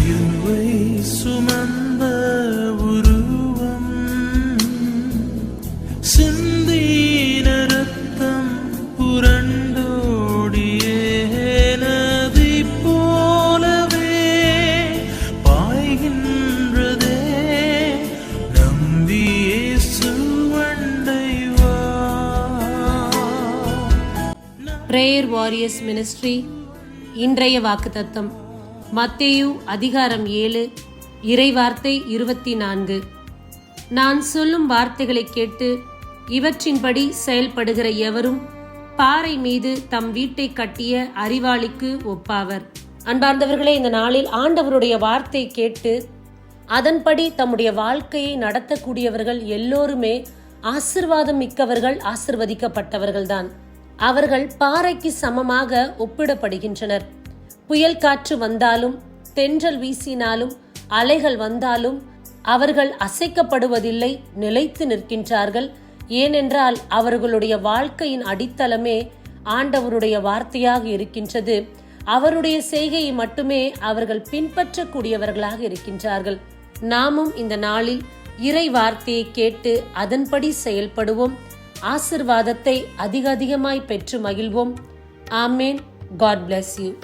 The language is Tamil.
சிலுவை சுமந்த உருவம், சிந்தின ரத்தம் புரண்டோடியே நதி போலவே பாய்கின்றதே. நம்பி இயேசு அண்டை வா. பிரேயர் வாரியர்ஸ் மினிஸ்ட்ரி இன்றைய வாக்குத்தத்தம் மத்தேயு அதிகாரம் 7 இறைவார்த்தை 24. நான் சொல்லும் வார்த்தைகளை கேட்டு இவற்றின்படி செயல்படுகிற எவரும் பாறை மீது தம் வீட்டை கட்டிய அறிவாளிக்கு ஒப்பாவர். அன்பார்ந்தவர்களே, இந்த நாளில் ஆண்டவருடைய வார்த்தை கேட்டு அதன்படி தம்முடைய வாழ்க்கையை நடத்தக்கூடியவர்கள் எல்லோருமே ஆசிர்வாதம் மிக்கவர்கள், ஆசிர்வதிக்கப்பட்டவர்கள்தான். அவர்கள் பாறைக்கு சமமாக ஒப்பிடப்படுகின்றனர். புயல் காற்று வந்தாலும், தென்றல் வீசினாலும், அலைகள் வந்தாலும் அவர்கள் அசைக்கப்படுவதில்லை, நிலைத்து நிற்கின்றார்கள். ஏனென்றால் அவர்களுடைய வாழ்க்கையின் அடித்தளமே ஆண்டவருடைய வார்த்தையாக இருக்கின்றது. அவருடைய செய்கையை மட்டுமே அவர்கள் பின்பற்றக்கூடியவர்களாக இருக்கின்றார்கள். நாமும் இந்த நாளில் இறை வார்த்தையை கேட்டு அதன்படி செயல்படுவோம். ஆசிர்வாதத்தை அதிகமாய் பெற்று மகிழ்வோம். ஆமேன். God bless you.